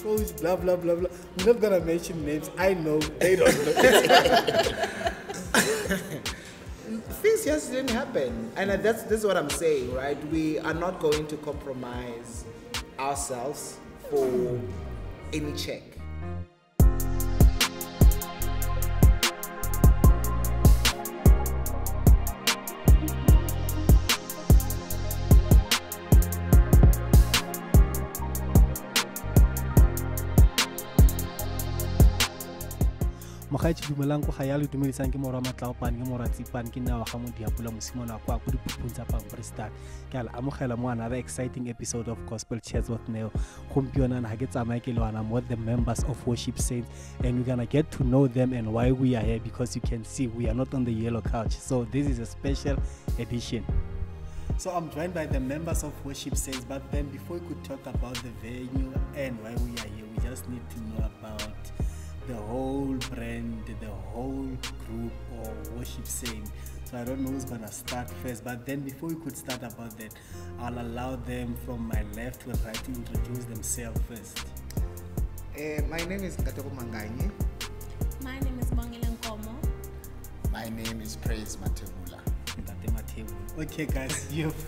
exposed, blah, blah, blah, blah. We're not going to mention names. I know. They don't know. Things just didn't happen. And this is what I'm saying, right? We are not going to compromise ourselves for any check. Mogaetsi dumelang ko ga ya le dumedisang ke mora matlaopane ke mora tsipane ke nna wa ga mo diapula mosimona kwa go diphupung tsa Pampristan ke ala amogela mo another exciting episode of Gospel Chats with Neo gompiona na ke tsamaye ke le wana with the members of Worship Saints, and we're gonna get to know them and why we are here, because you can see we are not on the yellow couch, so this is a special edition. So I'm joined by the members of Worship Saints, but then before we could talk about the venue and why we are here, we just need to know about the whole brand, the whole group or Worship Saints. So I don't know who's gonna start first, but then before we could start about that, I'll allow them from my left to right to introduce themselves first. My name is Katoko Manganye. My name is Bongile Nkomo. My name is Praise Matebula. Okay guys, you've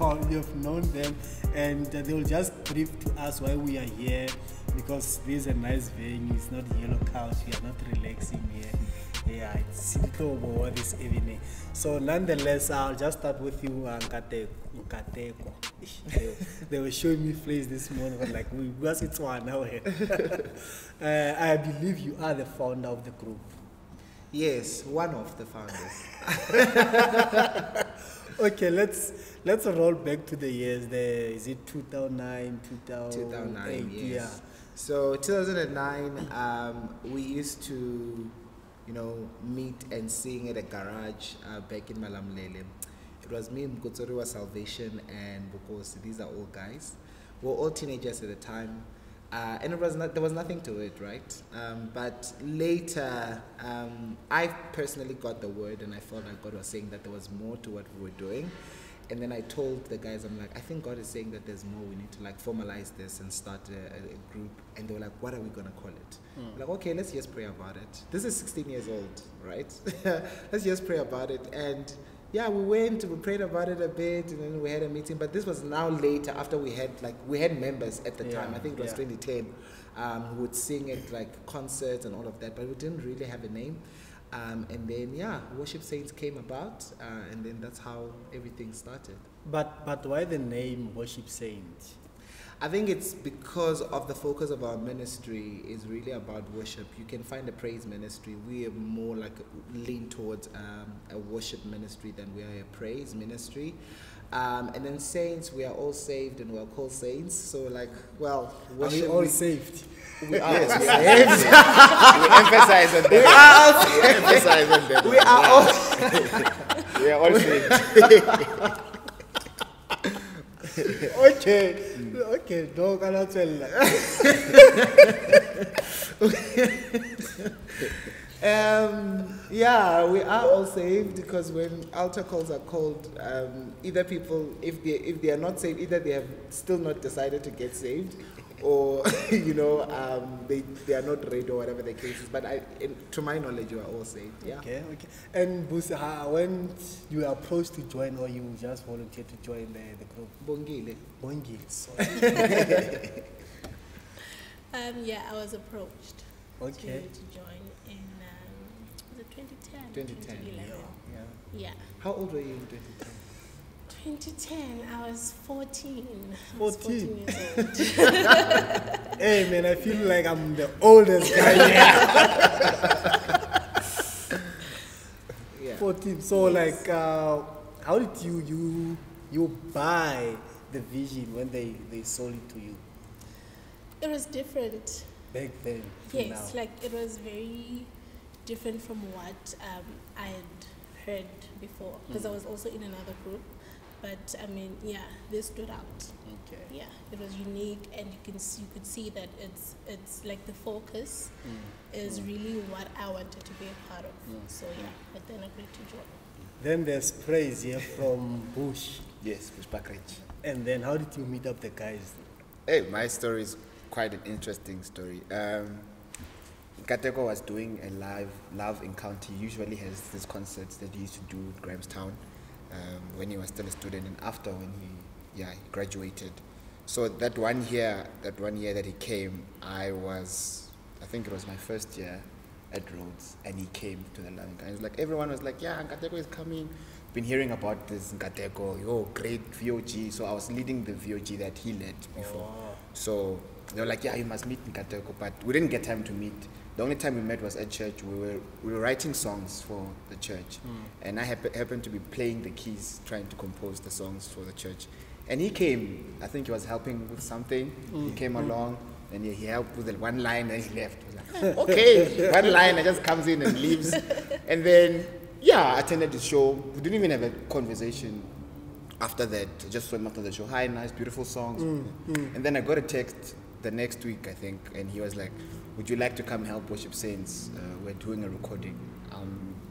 known them, and they will just brief to us why we are here, because this is a nice venue. It's not yellow couch, we are not relaxing here. Yeah, it's simple over this evening. So nonetheless, I'll just start with you, Nkateko. They were showing me face this morning, but like we was it's one now here. I believe you are the founder of the group. Yes, one of the founders. Okay, let's roll back to the years. Is it 2009, 2009, yes. Yeah. So 2009, we used to, meet and sing at a garage back in Malamlele. It was me, Mkotsoriwa Salvation, and Bukosi. These are all guys. We were all teenagers at the time. And there was nothing to it, right? But later, I personally got the word, and I felt like God was saying that there was more to what we were doing. And then I told the guys, I'm like, I think God is saying that there's more. We need to formalize this and start a group. And they were like, what are we gonna call it? We're like, okay, let's just pray about it. This is 16 years old, right? Let's just pray about it. And yeah, we prayed about it a bit, and then we had a meeting. But this was now later, after we had members at the time. I think it was 2010, who would sing at concerts and all of that. But we didn't really have a name. And then Worship Saints came about, and then that's how everything started. But why the name Worship Saints? I think it's because of the focus of our ministry is really about worship. You can find a praise ministry. We are more lean towards a worship ministry than we are a praise ministry. And then saints, we are all saved and we are called saints. So worship. Are we all saved? We are all saved. We emphasize on that. We are all saved. Okay, dog, I'm not telling we are all saved, because when altar calls are called, either people, if they are not saved, either they have still not decided to get saved, or they are not ready, or whatever the case is. But to my knowledge, you are all saved. Yeah. Okay. And Busi, when you were approached to join, or you just volunteered to join the group? Bongile. Sorry. I was approached to join in 2010. 2011. Yeah. How old were you in 2010? 2010, I was 14. 14 years old. Hey man, I feel like I'm the oldest guy here. 14. So how did you buy the vision when they sold it to you? It was different. Back then. Yes, now. It was very different from what I had heard before, because I was also in another group. But this stood out. Okay. Yeah, it was unique, and you could see that it's the focus is really what I wanted to be a part of. So I then agreed to join. Then there's Praise here from Bush. Yes, Bush Park Ridge. And then how did you meet up the guys? Hey, my story is quite an interesting story. Nkateko was doing a live love encounter. He usually has these concerts that he used to do in Grahamstown when he was still a student and after when he graduated. So that one year that he came, I think it was my first year at Rhodes, and he came to the love encounter. It was like everyone was like, yeah, Nkateko is coming. Been hearing about this Nkateko, great VOG. So I was leading the VOG that he led before. Oh. So they were like, yeah, you must meet Nkateko, but we didn't get time to meet. The only time we met was at church. We were writing songs for the church, and I happened to be playing the keys, trying to compose the songs for the church. And he came. I think he was helping with something. He came along, and he helped with the one line, and he left. I was like, okay, one line, and just comes in and leaves. And then, I attended the show. We didn't even have a conversation after that. I just went after the show. Hi, nice, beautiful songs. And then I got a text the next week, I think, and he was like, would you like to come help Worship Saints? We're doing a recording.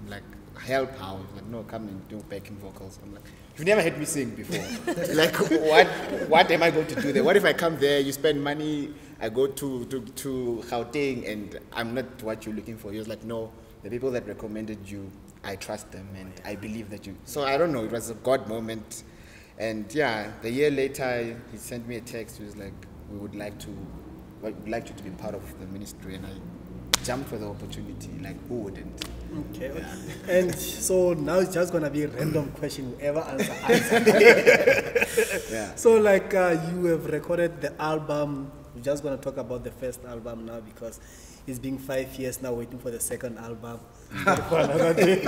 Like, help how? He's like, no, come and do backing vocals. I'm like, you've never heard me sing before. Like, what am I going to do there? What if I come there, you spend money, I go to Gauteng, and I'm not what you're looking for? He was like, no, the people that recommended you, I trust them, and I believe that you. So I don't know, it was a God moment. And the year later, he sent me a text. He was like, we would like you to be part of the ministry, and I jumped for the opportunity. Like, who wouldn't? Okay. And so now it's just gonna be a random question. Whoever answer. So like you have recorded the album. We're just gonna talk about the first album now because it's been 5 years now, waiting for the second album. For another day.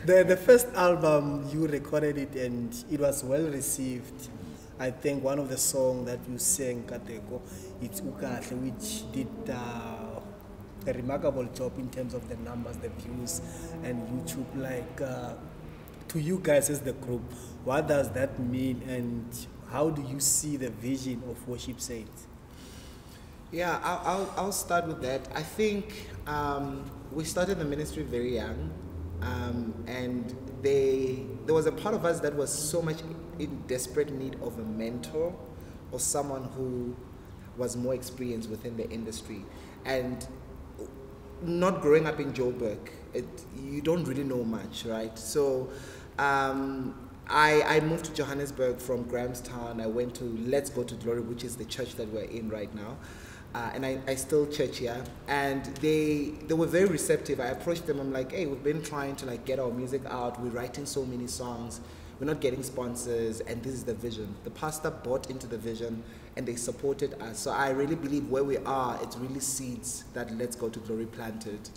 The first album you recorded it and it was well received. I think one of the songs that you sang, Kateko, it's Ukahle, which did a remarkable job in terms of the numbers, the views, and YouTube. Like, to you guys as the group, what does that mean, and how do you see the vision of Worship Saints? Yeah, I'll start with that. I think we started the ministry very young, and there was a part of us that was so much in desperate need of a mentor or someone who was more experienced within the industry. And not growing up in Joburg, you don't really know much, right? So I moved to Johannesburg from Grahamstown. I went to Let's Go to Glory, which is the church that we're in right now. And I still church here, and they were very receptive. I approached them. I'm like, hey, we've been trying to like get our music out. We're writing so many songs. We're not getting sponsors, and this is the vision. The pastor bought into the vision, and they supported us. So I really believe where we are, it's really seeds that Let's Go to Glory planted.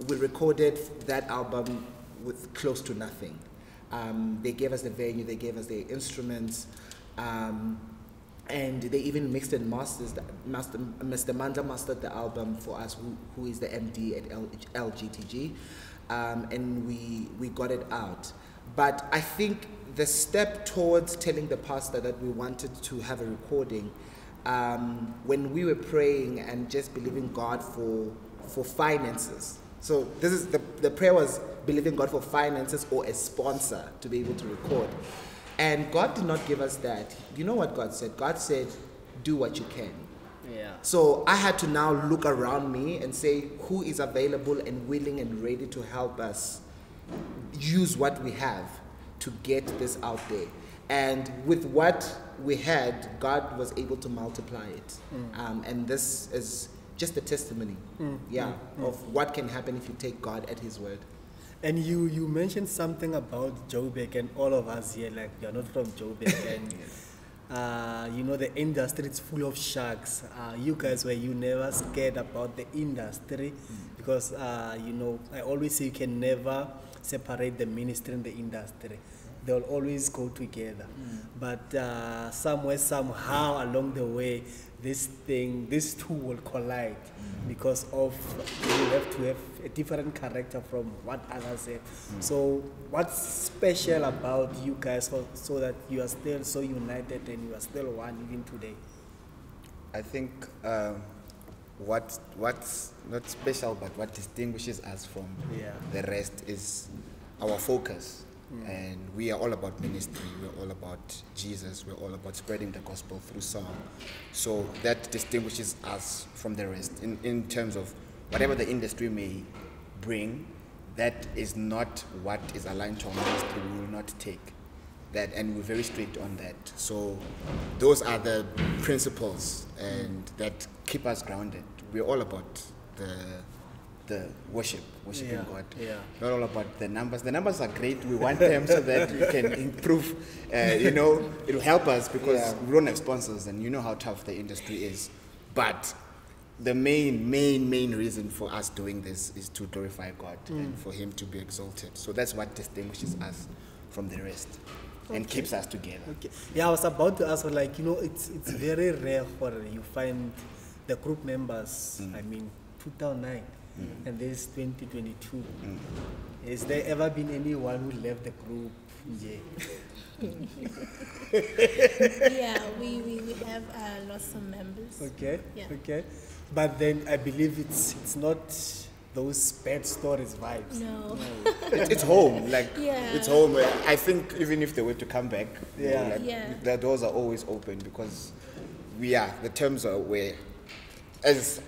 We recorded that album with close to nothing. They gave us the venue, they gave us the instruments. And they even mixed and mastered. Mr. Mandla mastered the album for us, who is the MD at LGTG, and we got it out. But I think the step towards telling the pastor that we wanted to have a recording, when we were praying and just believing God for finances. So this is the prayer was believing God for finances or a sponsor to be able to record. And God did not give us that. You know what God said? God said, do what you can. Yeah. So I had to now look around me and say, who is available and willing and ready to help us use what we have to get this out there. And with what we had, God was able to multiply it. And this is just a testimony, of what can happen if you take God at His word. And you mentioned something about Joburg, and all of us here, like, you're not from Joburg, and you know, the industry is full of sharks. You guys, were you never scared about the industry? Because you know, I always say you can never separate the ministry and the industry. They'll always go together. But somewhere, somehow along the way, these two will collide because of you have to have a different character from what others have. So what's special about you guys so that you are still so united and you are still one even today? I think what's not special, but what distinguishes us from the rest is our focus. And we are all about ministry, we're all about Jesus, we're all about spreading the gospel through song. So that distinguishes us from the rest in terms of whatever the industry may bring, that is not what is aligned to our ministry. We will not take that, and we're very strict on that. So those are the principles and that keep us grounded. We're all about the worshiping God. Yeah. Not all about the numbers. The numbers are great. We want them so that we can improve. It'll help us because we don't have sponsors, and you know how tough the industry is. But the main reason for us doing this is to glorify God and for Him to be exalted. So that's what distinguishes us from the rest and keeps us together. Okay. Yeah, I was about to ask, like, it's very rare for you find the group members. I mean, 2009, and this is 2022. Has there ever been anyone who left the group? Yeah, we have lost some members. Okay. Yeah. Okay. But then I believe it's not those bad stories vibes. No. It's home, like Yeah. it's home. I think even if they were to come back, Yeah. the doors are always open because the terms are where as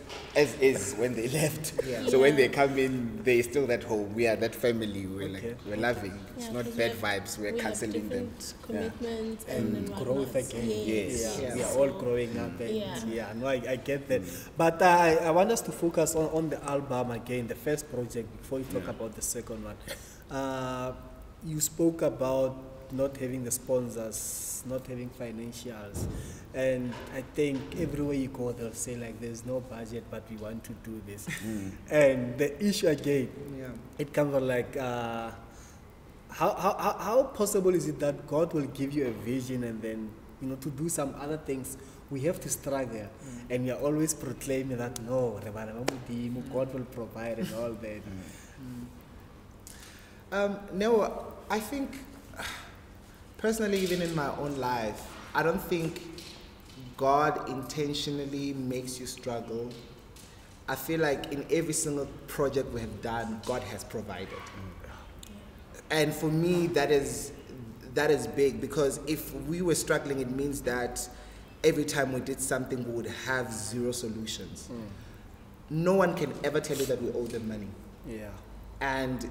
is when they left. Yeah. So when Yeah. they come in, they still that home. We are that family. We're Okay. we're loving. It's Yeah, not 'cause bad we have- vibes. We're we have cancelling them. different commitments And and growth whatnot. again. Yes. Yeah, we are So, all growing up. And Yeah. no, I get that. But I want us to focus on the album again, the first project, before you talk about the second one. You spoke about not having the sponsors, not having financials. And I think everywhere you go, they'll say, like, there's no budget, but we want to do this. And the issue again, it comes from like, how possible is it that God will give you a vision and then, to do some other things, we have to struggle. And we are always proclaiming that, no, God will provide and all that. No, I think, personally, even in my own life, I don't think God intentionally makes you struggle. I feel like in every single project we have done, God has provided. And for me, that is big, because if we were struggling, it means that every time we did something, we would have zero solutions. No one can ever tell you that we owe them money. Yeah. And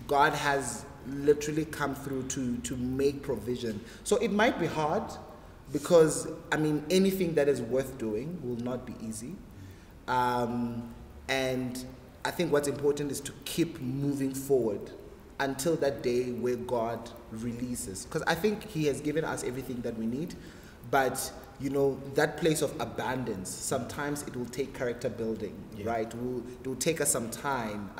God has literally come through to make provision. So it might be hard, because, I mean, anything that is worth doing will not be easy. And I think what's important is to keep moving forward until that day where God releases. Because I think He has given us everything that we need, but that place of abundance, sometimes it will take character building, right? It will take us some time.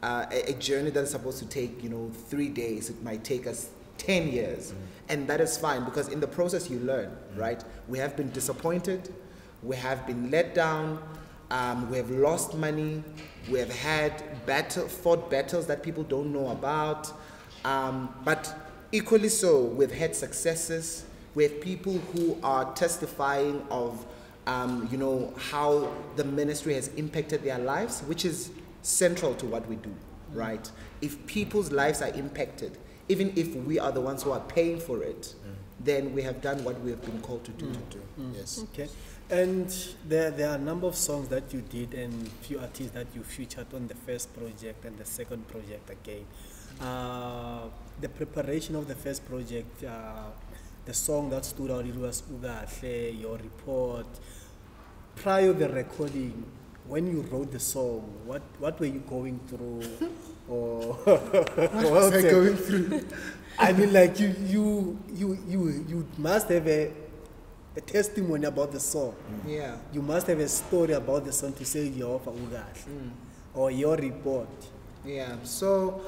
A journey that is supposed to take, 3 days, it might take us 10 years. And that is fine, because in the process you learn, right? We have been disappointed, we have been let down, we have lost money, we have fought battles that people don't know about. But equally so, we've had successes. We have people who are testifying of, how the ministry has impacted their lives, which is central to what we do, right? If people's lives are impacted, even if we are the ones who are paying for it, then we have done what we have been called to do. Yes. Okay. And there are a number of songs that you did and few artists that you featured on the first project and the second project again. The preparation of the first project, the song that stood out, it was Ukahle, Your Report. Prior to the recording, when you wrote the song, what were you going through? Or what was I going through? I mean, like, you must have a testimony about the song. Yeah. You must have a story about the song to say Your Ukahle or Your Report. Yeah. So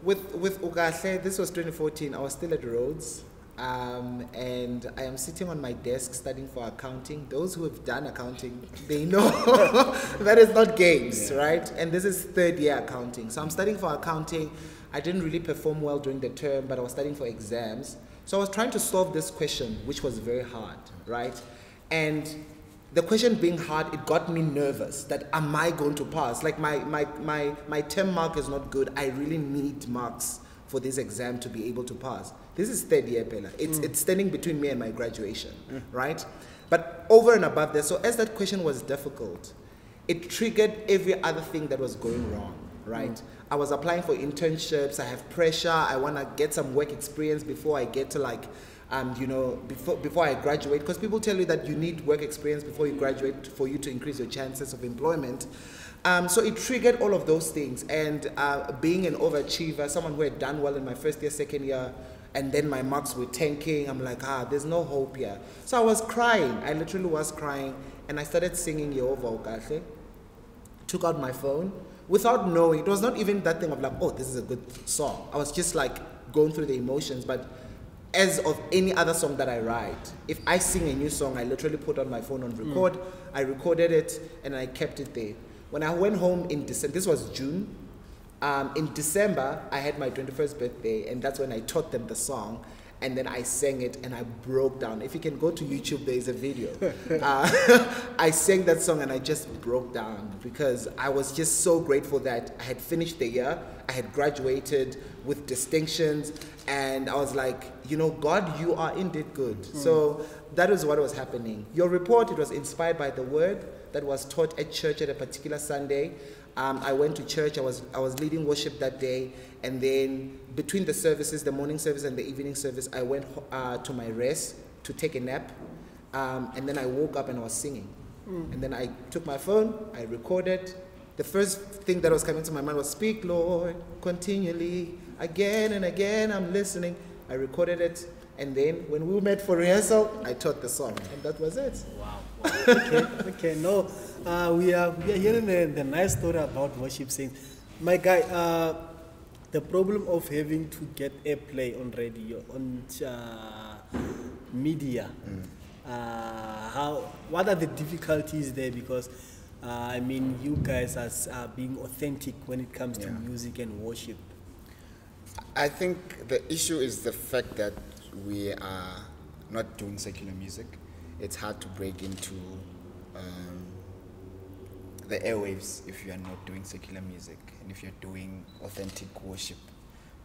with Ukahle, this was 2014. I was still at Rhodes. And I am sitting on my desk studying for accounting. Those who have done accounting, they know that is not games, right? And this is third year accounting. So I'm studying for accounting. I didn't really perform well during the term, but I was studying for exams. So I was trying to solve this question, which was very hard, right? And the question being hard, it got me nervous that am I going to pass? Like my term mark is not good. I really need marks for this exam to be able to pass. This is third year, Pela. It's standing between me and my graduation, right? But over and above that, so as that question was difficult, it triggered every other thing that was going wrong, right? I was applying for internships. I have pressure. I want to get some work experience before I get to like, before I graduate. Because people tell you that you need work experience before you graduate for you to increase your chances of employment. So it triggered all of those things. And being an overachiever, someone who had done well in my first year, second year, and then my marks were tanking, I'm like, there's no hope here. So I was crying. I literally was crying. And I started singing Ministry-Ukahle-Christian. Took out my phone. Without knowing, it was not even that thing of like, oh, this is a good song. I was just like going through the emotions. But as of any other song that I write, if I sing a new song, I literally put on my phone on record. I recorded it and I kept it there. When I went home in December, this was June. In December, I had my 21st birthday, and that's when I taught them the song. And then I sang it and I broke down. If you can go to YouTube, there is a video. I sang that song and I just broke down because I was just so grateful that I had finished the year. I had graduated with distinctions. And I was like, God, you are indeed good. So that is what was happening. Your report, it was inspired by the word that was taught at church at a particular Sunday. I went to church. I was leading worship that day, and then between the services, the morning service and the evening service, I went to my rest to take a nap, and then I woke up and I was singing, and then I took my phone, I recorded. The first thing that was coming to my mind was, "Speak, Lord, continually, again and again. I'm listening." I recorded it, and then when we met for rehearsal, I taught the song, and that was it. Wow. Okay. No, we are hearing the nice story about worship saying, my guy. The problem of having to get airplay on radio, on media. What are the difficulties there? Because you guys are being authentic when it comes to music and worship. I think the issue is the fact that we are not doing secular music. It's hard to break into the airwaves if you are not doing secular music, and if you're doing authentic worship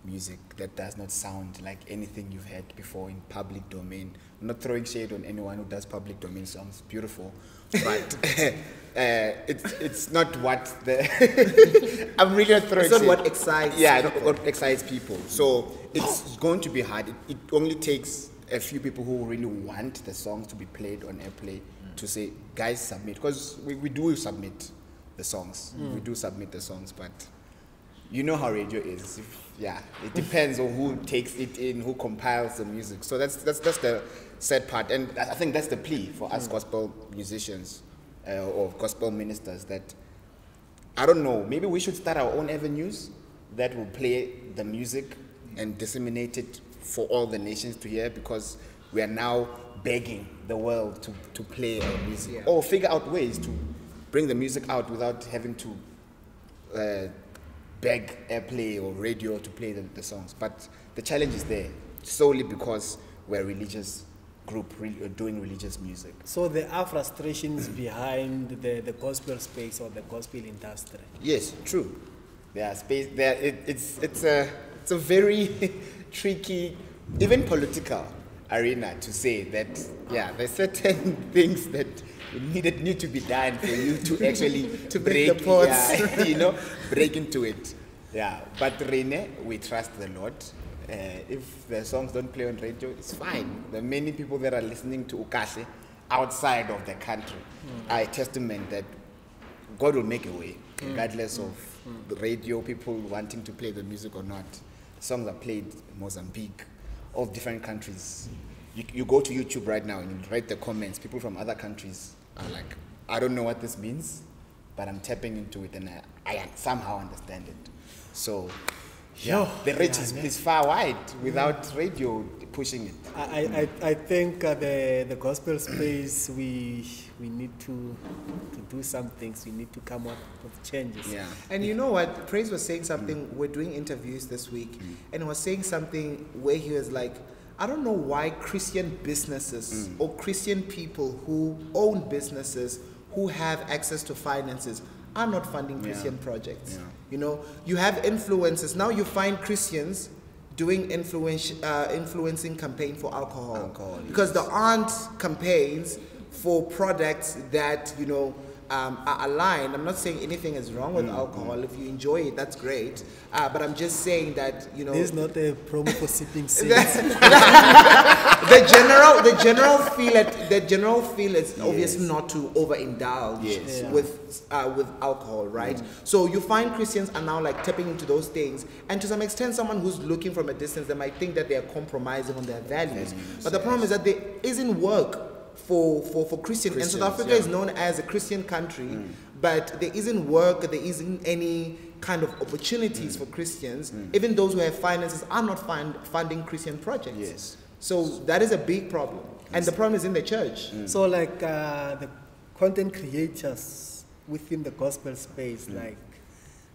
music that does not sound like anything you've heard before in public domain. I'm not throwing shade on anyone who does public domain songs, beautiful, but it's not what the I'm really not throwing it's not shade. what excites what excites people. So it's going to be hard. It only takes a few people who really want the songs to be played on airplay to say, guys, submit. Because we do submit the songs. We do submit the songs, but you know how radio is. It depends on who takes it in, who compiles the music. So that's the sad part. And I think that's the plea for us gospel musicians or gospel ministers, that, I don't know, maybe we should start our own avenues that will play the music and disseminate it for all the nations to hear, because we are now begging the world to play our music, or figure out ways to bring the music out without having to beg airplay or radio to play the songs. But the challenge is there solely because we're a religious group doing religious music. So there are frustrations behind the gospel space or the gospel industry. Yes, true. There are space there. It's a very tricky, even political arena to say that there's certain things that need to be done for you to actually to break the pots, break into it. But Rene, we trust the Lord. If the songs don't play on radio, it's fine. There are many people that are listening to Ukahle outside of the country. I testament that God will make a way, regardless of the radio people wanting to play the music or not. Songs are played in Mozambique, all different countries. You go to YouTube right now and you write the comments. People from other countries are like, I don't know what this means, but I'm tapping into it and I somehow understand it. So, the reach is far wide without radio pushing it. I think the gospel space, we need to do some things. We need to come up with changes. And you know what? Praise was saying something. We're doing interviews this week, and he was saying something where he was like, I don't know why Christian businesses or Christian people who own businesses, who have access to finances, are not funding Christian projects. You have influencers. Now you find Christians doing influencing campaign for alcohol. Because yes. there aren't campaigns for products that, you know, are aligned. I'm not saying anything is wrong with alcohol. If you enjoy it, that's great. But I'm just saying that, you know, This is not a promo for sipping seeds. the general feel is obviously not to overindulge Yes. with alcohol, right? So you find Christians are now like tapping into those things, and to some extent, someone who's looking from a distance, they might think that they are compromising on their values. But the problem is that there isn't work for Christians, and South Africa is known as a Christian country, but there isn't work, there isn't any kind of opportunities for Christians. Even those who have finances are not funding Christian projects. Yes. So that is a big problem, and the problem is in the church. So like the content creators within the gospel space, like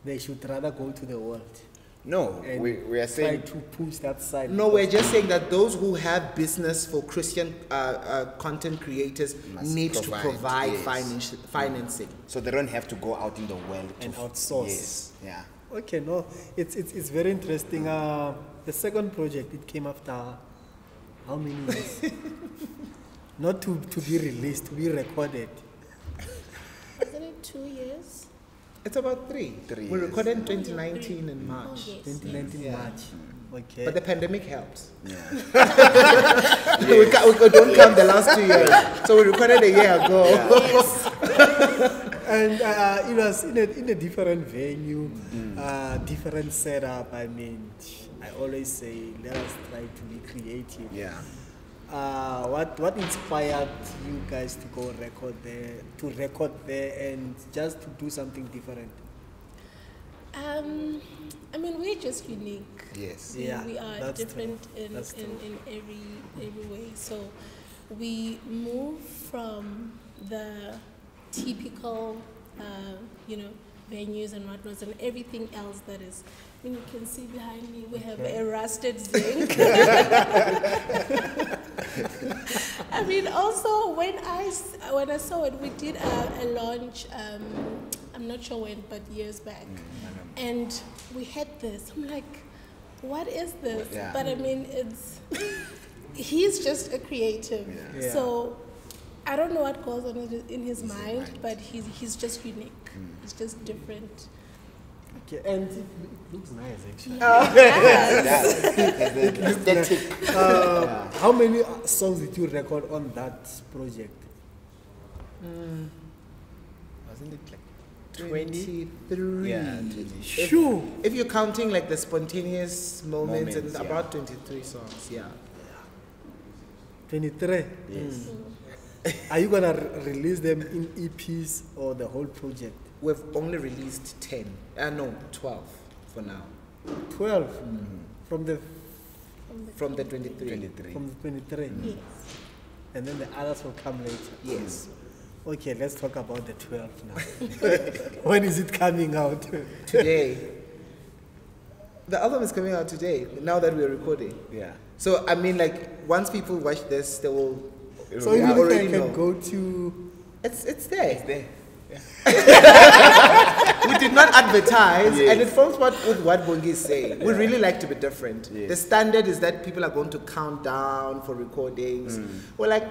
they should rather go to the world. No, and we are try saying to push that side. No, we're just saying that those who have business for Christian content creators Must need to provide yes. financing. so they don't have to go out in the world And to outsource. Yes, yeah. Okay, no, it's very interesting. The second project, it came after how many years? Not to be released, to be recorded. Isn't it 2 years? It's about 3. 3 We years. recorded in 2019 in March. Oh, yes. 2019 Yeah. March. Okay. But the pandemic helps. Yeah. We don't count the last 2 years. So we recorded a year ago. And it was in a different venue, different setup. I mean, I always say, let us try to be creative. Yeah. What inspired you guys to go record there, and just to do something different? I mean, we're just unique. Yes. Yeah, We are that's different true. in That's true. every way. So we move from the typical, venues and whatnot, and everything else that is. I mean, you can see behind me, we have a rusted zinc. I mean, also when I saw it, we did a launch. I'm not sure when, but years back, and we had this. I'm like, what is this? Yeah. But I mean, he's just a creative. Yeah. So I don't know what goes on in his mind, but he's just unique. He's just different. Okay, and it looks nice actually. Aesthetic. How many songs did you record on that project? Wasn't it like 23? Yeah, Sure. If you're counting like the spontaneous moments and yeah. about 23 songs, yeah. 23. Yes. Are you gonna release them in EPs or the whole project? We've only released 10. 12 for now. 12 from the From the 23. 23. from the 23, Yes. and then the others will come later. Yes. Okay, let's talk about the 12 now. When is it coming out? Today. The album is coming out today, now that we're recording. Yeah. So, I mean, like, once people watch this, they will. So they you think already I can know. go to? It's there. It's there. We did not advertise, Yes. and it forms part with what Bongi is saying. We really like to be different. Yes. The standard is that people are going to count down for recordings. We're like,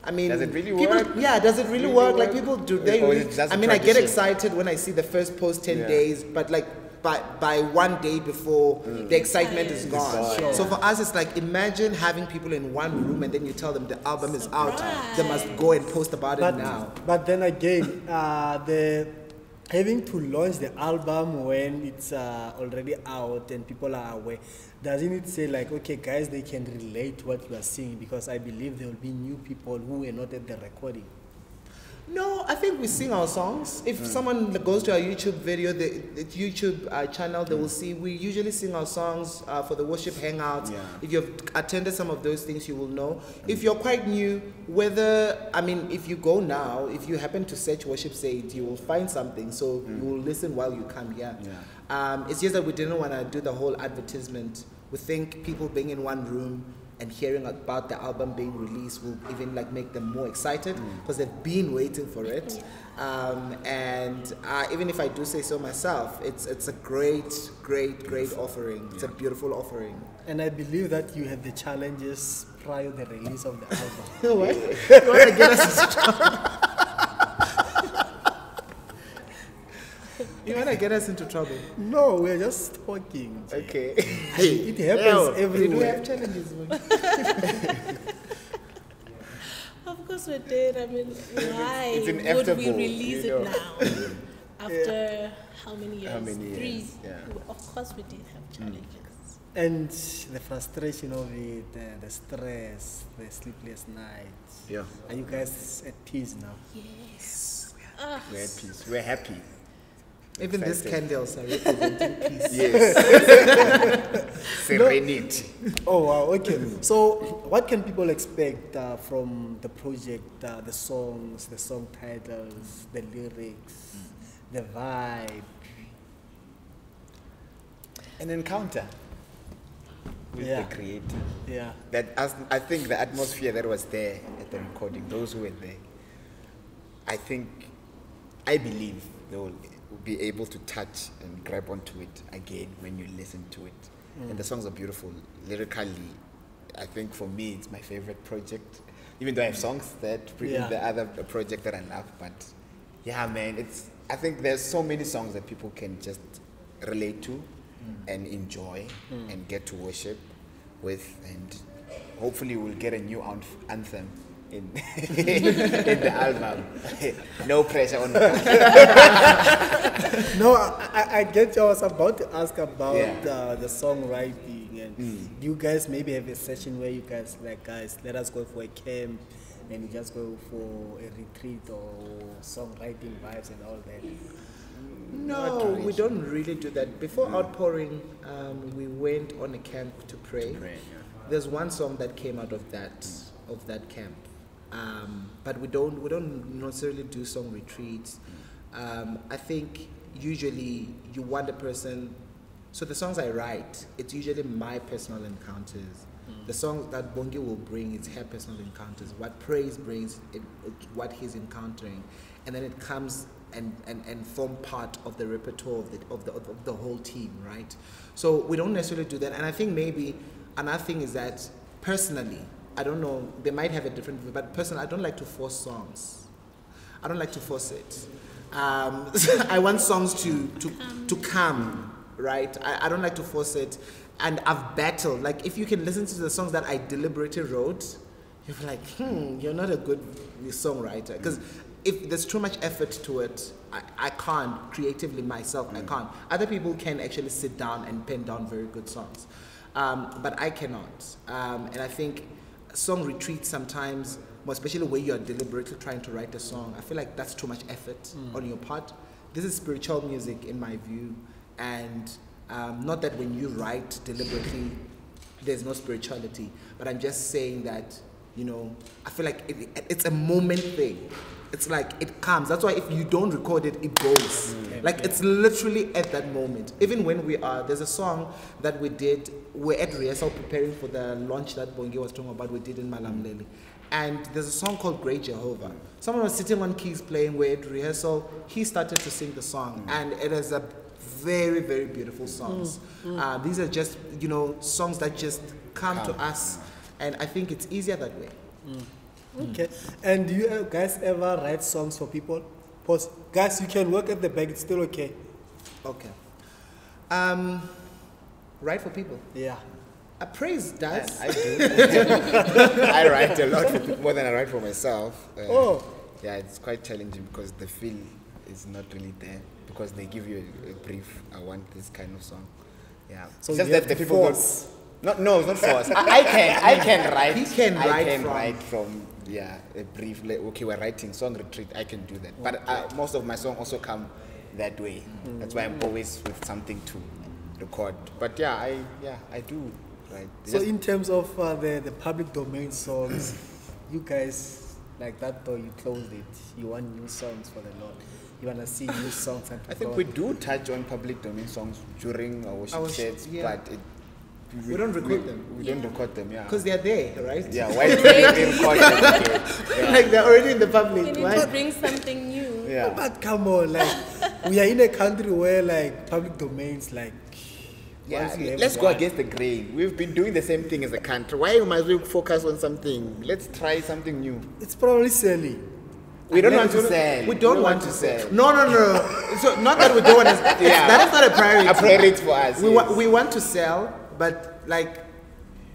I mean, Does it really people, work? Yeah, does it really work? Like people do they Or really? is it just I a mean, I get tradition? excited when I see the first post 10 Yeah. days, but like by 1 day before, the excitement is gone. gone. Sure. So for us, it's like imagine having people in one room and then you tell them the album is out. They must Surprise. go and post about it now. But then again, the having to launch the album when it's already out and people are aware, doesn't it say like, okay, guys, they can relate to what you are seeing? Because I believe there will be new people who were not at the recording. No, I think we sing our songs. If someone goes to our YouTube video, the YouTube channel, they will see we usually sing our songs for the worship hangouts. Yeah. If you've attended some of those things, you will know. If you're quite new, if you go now, if you happen to search Worship Saints, you will find something. So you will listen while you come here. Yeah. It's just that we didn't want to do the whole advertisement. We think people being in one room and hearing about the album being released will even like make them more excited because they've been waiting for it. And even if I do say so myself, it's a great offering. It's a beautiful offering. And I believe that you had the challenges prior to the release of the album. What? You want to get us into trouble? You want to get us into trouble? No, we're just talking. Okay. It happens everywhere. Did we have challenges? Of course we did. I mean, why It's would we inevitable, release you know. it now? After how many years? How many years? 3. Yeah. Of course we did have challenges. And the frustration of it, the stress, the sleepless nights. Yeah. Are you guys at peace now? Yes. We're at peace. We're happy. Even these Excited. candles are representing peace. Yes. Serenity. Oh wow, okay. So what can people expect from the project, the songs, the song titles, the lyrics, the vibe? An encounter with Yeah. the creator. Yeah. I think the atmosphere that was there at the recording, those who were there, I believe they will be able to touch and grab onto it again when you listen to it. And the songs are beautiful. Lyrically, I think for me it's my favorite project. Even though I have songs that Yeah. the other project that I love, but yeah, man, I think there's so many songs that people can just relate to and enjoy and get to worship with, and hopefully we'll get a new anthem in in the album. No pressure on me. No, I get you. I was about to ask about Yeah. the songwriting, and you guys maybe have a session where you guys like, guys, let us go for a camp, and we just go for a retreat or songwriting vibes and all that. No, we don't really do that. Before Outpouring, we went on a camp to pray. There's one song that came out of that camp, but we don't necessarily do song retreats. I think usually you want a person. So the songs I write, it's usually my personal encounters. The songs that Bongi will bring, it's her personal encounters. What Praise brings, it's what he's encountering, and then it comes and form part of the repertoire of the whole team, right? So we don't necessarily do that. And I think maybe another thing is that personally, I don't know, they might have a different view, but personally, I don't like to force songs. I don't like to force it. I want songs to come, right? I don't like to force it. And I've battled. Like, if you can listen to the songs that I deliberately wrote, you're like, you're not a good songwriter. Because if there's too much effort to it, I can't creatively myself. I can't. Other people can actually sit down and pen down very good songs, but I cannot. And I think song retreats sometimes, more especially where you're deliberately trying to write a song, I feel like that's too much effort on your part. This is spiritual music in my view, and not that when you write deliberately there's no spirituality, but I'm just saying that, you know, I feel like it's a moment thing. It's like it comes. That's why if you don't record it, it goes. It's literally at that moment. Even when there's a song that we did, we're at rehearsal preparing for the launch that Bongi was talking about, we did in Malamlele. And there's a song called Great Jehovah. Someone was sitting on keys playing, we're at rehearsal, he started to sing the song. And it is a very, very beautiful songs. These are just, you know, songs that just come to us. And I think it's easier that way. Okay. And do you guys ever write songs for people? Pause. Guys, you can work at the back. It's still okay. Okay. Write for people. Yeah. Praise does. I do. I write a lot for people, more than I write for myself. Yeah, it's quite challenging because the feel is not really there, because they give you a brief. I want this kind of song. Yeah. So just you that have the to people force. No, it's not force. I can write. He can write write from a brief. Like, okay, we're writing song retreat. I can do that. But most of my songs also come that way. That's why I'm always with something to record. But I do. Right. So in terms of the public domain songs, you guys, like that door, you closed it. You want new songs for the Lord. You want to see new songs. And I think we do touch on public domain songs during our worship sets, but We don't record them. We don't record them, yeah. Because they're there, right? Yeah, why do we record them? Yeah. Like they're already in the We public. need Why? to bring something new. Yeah. But come on, like we are in a country where like public domains like Yeah, once you have let's go one- against the grain. We've been doing the same thing as a country. Why must we focus on something? Let's try something new. It's probably silly. We don't Like, want to sell. We don't want to sell. No. So not that we don't want to. Yeah. That is not a priority. A priority for us. We want to sell, but like,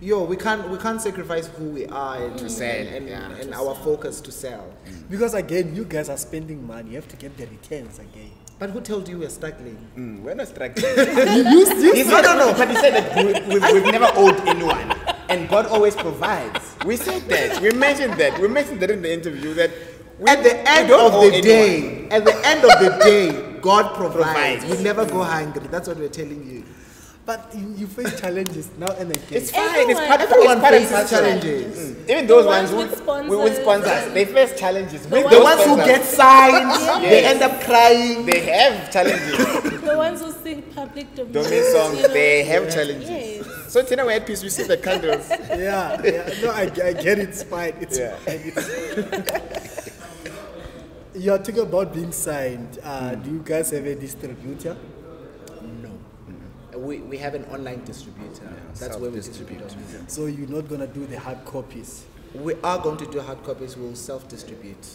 we can't sacrifice who we are and To sell, and yeah. our focus to sell. Because again, you guys are spending money. You have to get the returns again. But who told you we're struggling? We're not struggling. He said, no. But he said that we've never owed anyone. And God always provides. We said that. We mentioned that. We mentioned that in the interview that At the end don't of owe the anyone. day, God provides. Provides. We never go hungry. That's what we're telling you. But you face challenges now and again. It's fine. It's part of Everyone it's part and faces parcel. challenges. Even those The ones ones who with sponsors. with sponsors, they face challenges. With The those ones who sponsors, get signed, they Yes. end up crying. they have challenges. The ones who sing public domain, Domain songs, you know. they have challenges. Yes. So Tina, we're at peace. We see the candles. Yeah. No, I get it. It's fine. It's Yeah. fine. You're talking about being signed. Do you guys have a distributor? No. We have an online distributor. That's where we distribute. So you're not gonna do the hard copies. We are going to do hard copies. We'll self-distribute.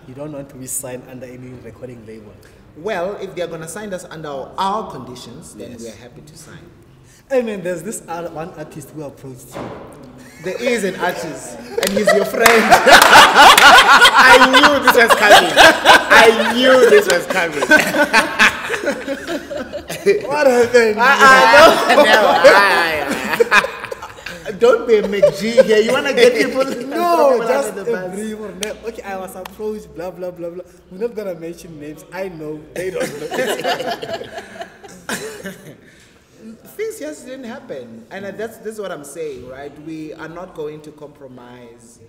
You don't want to be signed under any recording label. Well, if they are going to sign us under our conditions, then we are happy to sign. I mean, there's this one artist who approached you. There is an artist, and he's your friend. I knew this was coming. I knew this was coming. What happened? Don't be a McG here. You want to get people? No, people just under the bus. agree or not. Okay, I was approached, blah, blah, blah, blah. We're not gonna mention names. I know, they don't know. Things just didn't happen, and this is what I'm saying, right? We are not going to compromise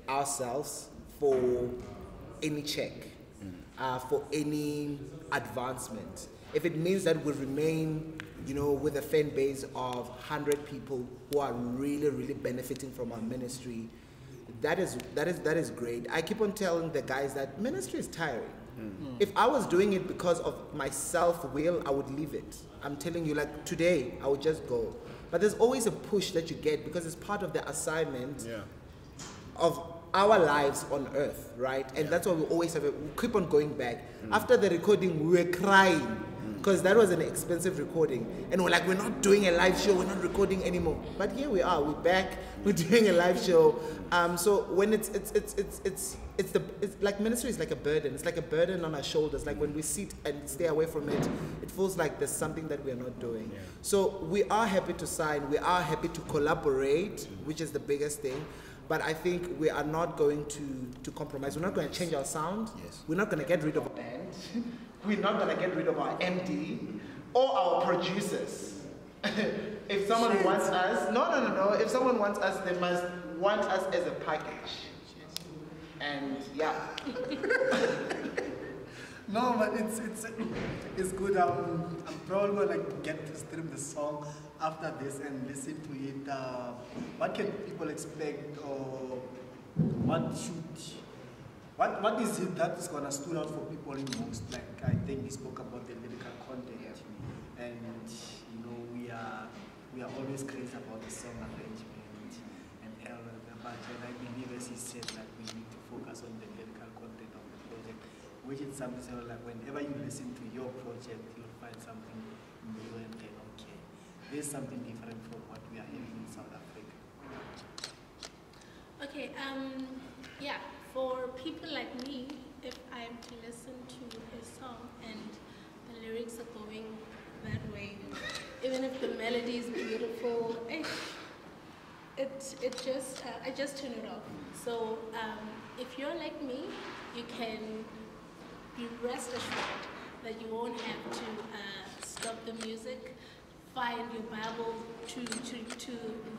ourselves for any check, for any advancement. If it means that we remain, with a fan base of 100 people who are really, really benefiting from our ministry, that is great. I keep on telling the guys that ministry is tiring. If I was doing it because of my self-will, I would leave it. I'm telling you, like today, I would just go. But there's always a push that you get because it's part of the assignment of our lives on earth, right? And that's why we always we keep on going back. After the recording, we were crying because that was an expensive recording. And we're like, we're not doing a live show, we're not recording anymore. But here we are, we're back, we're doing a live show. So when it's like ministry is like a burden. It's like a burden on our shoulders. Like when we sit and stay away from it, it feels like there's something that we are not doing. So we are happy to sign. We are happy to collaborate, which is the biggest thing. But I think we are not going to compromise. We're not going to change our sound. We're not going to get rid of our band. We're not going to get rid of our MD or our producers. If someone wants us, no. If someone wants us, they must want us as a package. And yeah. No, but it's good. I'm probably gonna get to stream the song after this and listen to it. What can people expect, or what is it that is gonna stood out for people in most? Like I think he spoke about the lyrical content, and we are always crazy about the song arrangement and but I believe, as he said, that we need to focus on the lyrical content of the project, which is something so like whenever you listen to your project, you'll find something new and then okay, there's something different from what we are having in South Africa. Okay, yeah, for people like me, if I'm to listen to a song and the lyrics are going that way, even if the melody is beautiful, I just turn it off. So if you're like me, you can be rest assured that you won't have to stop the music, find your Bible to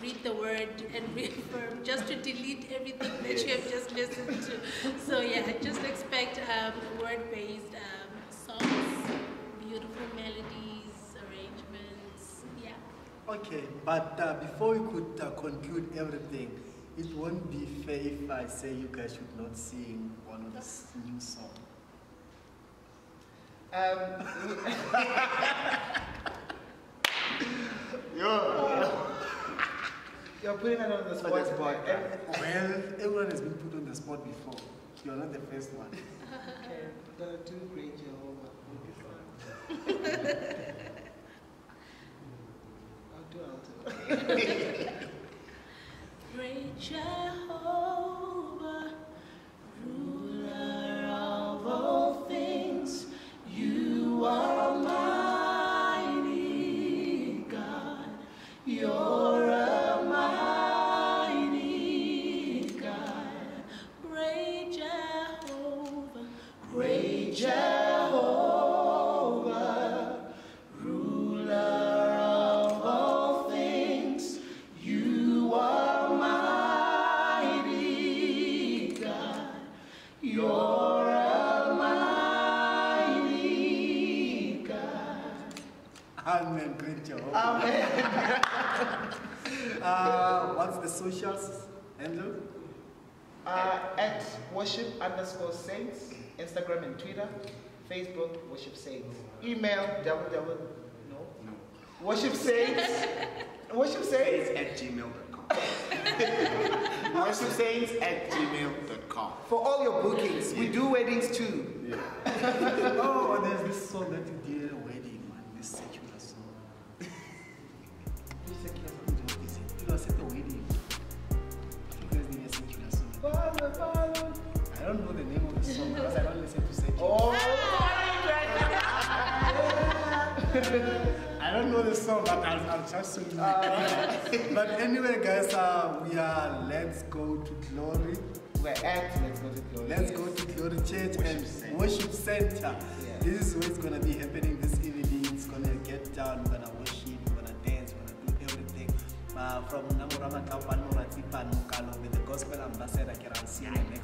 read the word and reaffirm, just to delete everything that you have just listened to. So yeah, just expect word-based songs, beautiful melodies, arrangements, yeah. Okay, but before we could conclude everything, it won't be fair if I say you guys should not sing one of this new song. You're putting it on the spot. Well, everyone has been put on the spot before. You're not the first one. Okay, gonna do great Jehovah. I'll do. Great Jehovah, ruler of all things, you are mighty God. You're a mighty God. Great Jehovah, great Jehovah, ruler of all things, you are mighty God. You're a mighty God. Amen, great Jehovah. Amen. What's the socials handle? At worship_saints, Instagram and Twitter, Facebook, worship saints. Email worship saints worshipsaints@gmail.com. worshipsaints@gmail.com. for all your bookings. We do weddings too. Oh, there's this song that you did at a wedding, man. This secular song. Which secular song did you say? It was at the wedding. You guys did a secular song. I don't know the name of the song because I don't listen to secular. I don't know the song, but I'll just sing it. But anyway, guys, we are Let's Go to Glory. We're at Let's Go to Glory. Let's Go to Glory Church and Worship Center. Yeah. This is what's going to be happening this evening. It's going to get down. We're going to worship, we're going to dance, we're going to do everything. From Namorama Kapan, Moratipan, Mukalo, with the gospel ambassador, Keran Singh.